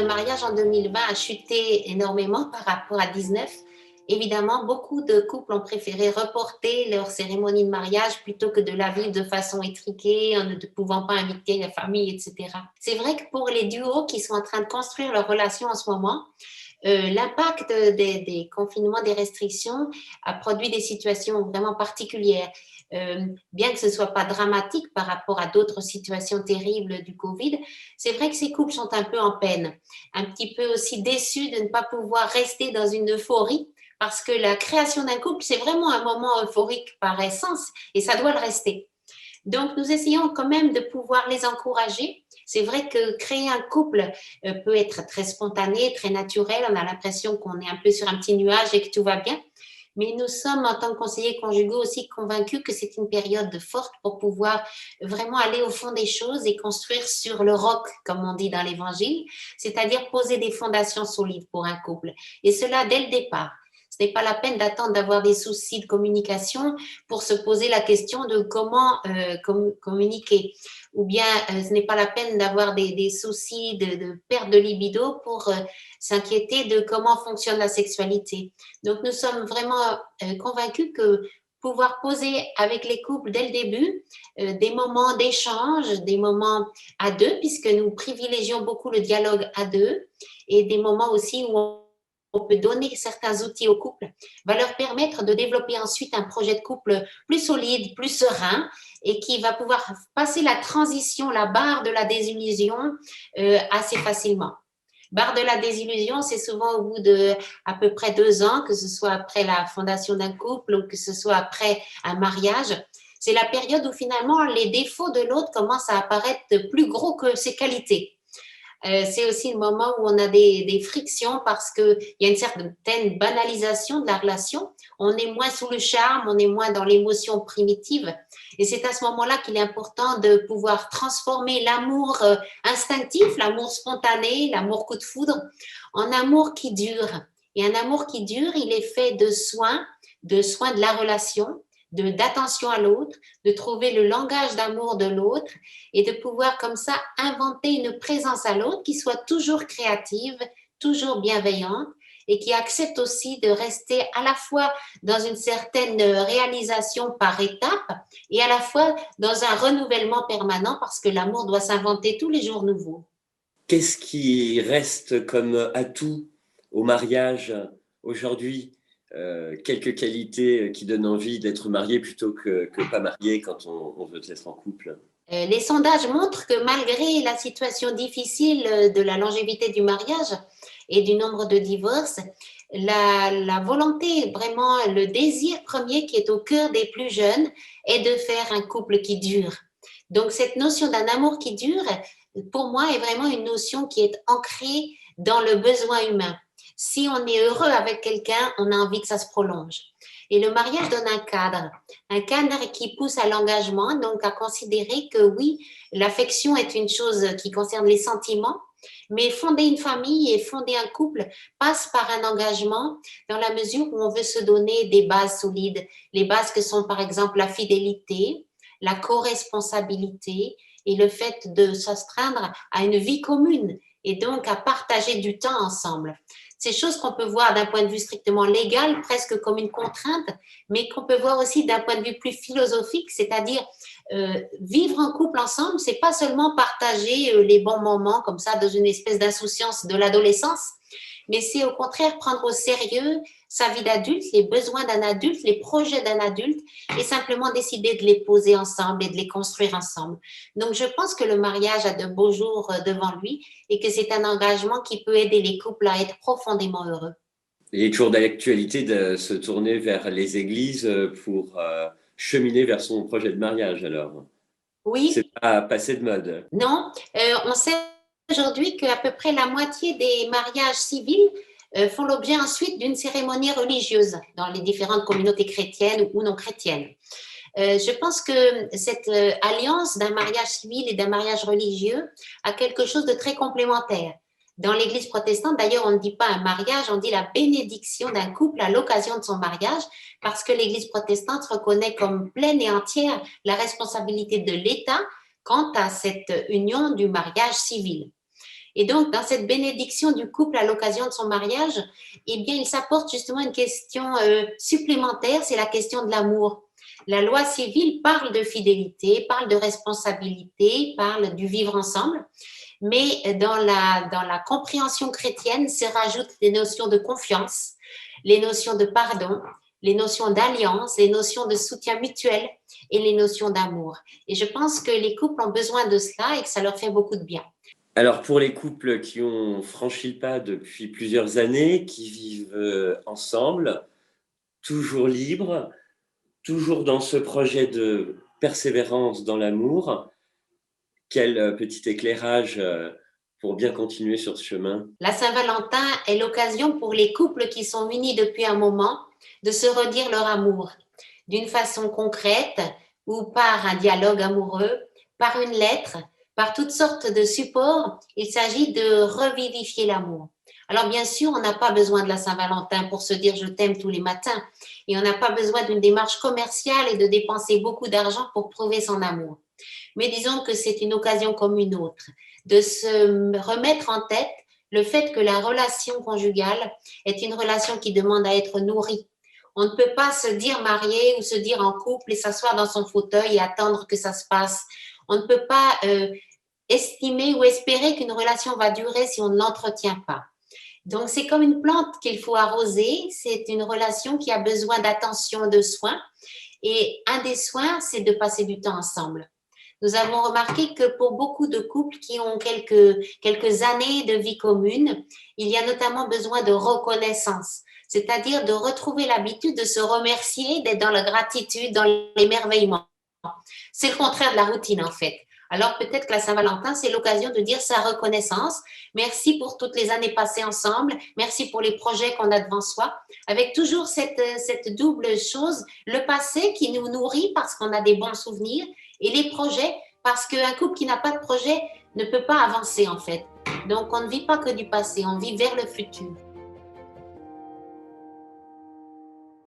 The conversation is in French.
de mariage en 2020 a chuté énormément par rapport à 19, évidemment, beaucoup de couples ont préféré reporter leur cérémonie de mariage plutôt que de la vivre de façon étriquée, en ne pouvant pas inviter la famille, etc. C'est vrai que pour les duos qui sont en train de construire leur relation en ce moment, l'impact des confinements, des restrictions a produit des situations vraiment particulières. Bien que ce ne soit pas dramatique par rapport à d'autres situations terribles du Covid, c'est vrai que ces couples sont un peu en peine, un petit peu aussi déçus de ne pas pouvoir rester dans une euphorie, parce que la création d'un couple, c'est vraiment un moment euphorique par essence, et ça doit le rester. Donc, nous essayons quand même de pouvoir les encourager. C'est vrai que créer un couple peut être très spontané, très naturel. On a l'impression qu'on est un peu sur un petit nuage et que tout va bien. Mais nous sommes, en tant que conseillers conjugaux, aussi convaincus que c'est une période forte pour pouvoir vraiment aller au fond des choses et construire sur le roc, comme on dit dans l'Évangile, c'est-à-dire poser des fondations solides pour un couple. Et cela dès le départ. Ce n'est pas la peine d'attendre d'avoir des soucis de communication pour se poser la question de comment communiquer. Ou bien, ce n'est pas la peine d'avoir des soucis de perte de libido pour s'inquiéter de comment fonctionne la sexualité. Donc, nous sommes vraiment convaincus que pouvoir poser avec les couples dès le début des moments d'échange, des moments à deux, puisque nous privilégions beaucoup le dialogue à deux, et des moments aussi où on peut donner certains outils au couple, va leur permettre de développer ensuite un projet de couple plus solide, plus serein, et qui va pouvoir passer la transition, la barre de la désillusion assez facilement. Barre de la désillusion, c'est souvent au bout de à peu près 2 ans, que ce soit après la fondation d'un couple ou que ce soit après un mariage. C'est la période où finalement les défauts de l'autre commencent à apparaître plus gros que ses qualités. C'est aussi le moment où on a des frictions parce qu'il y a une certaine banalisation de la relation. On est moins sous le charme, on est moins dans l'émotion primitive. Et c'est à ce moment-là qu'il est important de pouvoir transformer l'amour instinctif, l'amour spontané, l'amour coup de foudre, en amour qui dure. Et un amour qui dure, il est fait de soins de la relation, d'attention à l'autre, de trouver le langage d'amour de l'autre et de pouvoir comme ça inventer une présence à l'autre qui soit toujours créative, toujours bienveillante et qui accepte aussi de rester à la fois dans une certaine réalisation par étapes et à la fois dans un renouvellement permanent parce que l'amour doit s'inventer tous les jours nouveaux. Qu'est-ce qui reste comme atout au mariage aujourd'hui? Quelques qualités qui donnent envie d'être marié plutôt que pas marié quand on veut être en couple. Les sondages montrent que malgré la situation difficile de la longévité du mariage et du nombre de divorces, la volonté, vraiment le désir premier qui est au cœur des plus jeunes est de faire un couple qui dure. Donc cette notion d'un amour qui dure, pour moi, est vraiment une notion qui est ancrée dans le besoin humain. Si on est heureux avec quelqu'un, on a envie que ça se prolonge. Et le mariage donne un cadre qui pousse à l'engagement, donc à considérer que oui, l'affection est une chose qui concerne les sentiments, mais fonder une famille et fonder un couple passe par un engagement dans la mesure où on veut se donner des bases solides. Les bases que sont par exemple la fidélité, la co-responsabilité et le fait de s'astreindre à une vie commune et donc à partager du temps ensemble. Ces choses qu'on peut voir d'un point de vue strictement légal, presque comme une contrainte, mais qu'on peut voir aussi d'un point de vue plus philosophique, c'est-à-dire vivre en couple ensemble, c'est pas seulement partager les bons moments comme ça dans une espèce d'insouciance de l'adolescence, mais c'est au contraire prendre au sérieux sa vie d'adulte, les besoins d'un adulte, les projets d'un adulte, et simplement décider de les poser ensemble et de les construire ensemble. Donc, je pense que le mariage a de beaux jours devant lui et que c'est un engagement qui peut aider les couples à être profondément heureux. Il est toujours d'actualité de se tourner vers les églises pour cheminer vers son projet de mariage alors. C'est Oui, pas passé de mode. non, on sait aujourd'hui qu'à peu près la moitié des mariages civils font l'objet ensuite d'une cérémonie religieuse dans les différentes communautés chrétiennes ou non chrétiennes. Je pense que cette alliance d'un mariage civil et d'un mariage religieux a quelque chose de très complémentaire. Dans l'Église protestante, d'ailleurs, on ne dit pas un mariage, on dit la bénédiction d'un couple à l'occasion de son mariage, parce que l'Église protestante reconnaît comme pleine et entière la responsabilité de l'État quant à cette union du mariage civil. Et donc, dans cette bénédiction du couple à l'occasion de son mariage, eh bien, il s'apporte justement une question supplémentaire, c'est la question de l'amour. La loi civile parle de fidélité, parle de responsabilité, parle du vivre ensemble, mais dans la compréhension chrétienne se rajoutent les notions de confiance, les notions de pardon, les notions d'alliance, les notions de soutien mutuel et les notions d'amour. Et je pense que les couples ont besoin de cela et que ça leur fait beaucoup de bien. Alors pour les couples qui ont franchi le pas depuis plusieurs années, qui vivent ensemble, toujours libres, toujours dans ce projet de persévérance dans l'amour, quel petit éclairage pour bien continuer sur ce chemin? La Saint-Valentin est l'occasion pour les couples qui sont unis depuis un moment de se redire leur amour d'une façon concrète ou par un dialogue amoureux, par une lettre, par toutes sortes de supports. Il s'agit de revivifier l'amour. Alors bien sûr, on n'a pas besoin de la Saint-Valentin pour se dire je t'aime tous les matins et on n'a pas besoin d'une démarche commerciale et de dépenser beaucoup d'argent pour prouver son amour. Mais disons que c'est une occasion comme une autre de se remettre en tête le fait que la relation conjugale est une relation qui demande à être nourrie. On ne peut pas se dire marié ou se dire en couple et s'asseoir dans son fauteuil et attendre que ça se passe. On ne peut pas estimer ou espérer qu'une relation va durer si on ne l'entretient pas. Donc, c'est comme une plante qu'il faut arroser. C'est une relation qui a besoin d'attention, de soins. Et un des soins, c'est de passer du temps ensemble. Nous avons remarqué que pour beaucoup de couples qui ont quelques années de vie commune, il y a notamment besoin de reconnaissance, c'est-à-dire de retrouver l'habitude de se remercier, d'être dans la gratitude, dans l'émerveillement. C'est le contraire de la routine en fait. Alors peut-être que la Saint-Valentin, c'est l'occasion de dire sa reconnaissance. Merci pour toutes les années passées ensemble. Merci pour les projets qu'on a devant soi. Avec toujours cette double chose, le passé qui nous nourrit parce qu'on a des bons souvenirs et les projets parce qu'un couple qui n'a pas de projet ne peut pas avancer en fait. Donc on ne vit pas que du passé, on vit vers le futur.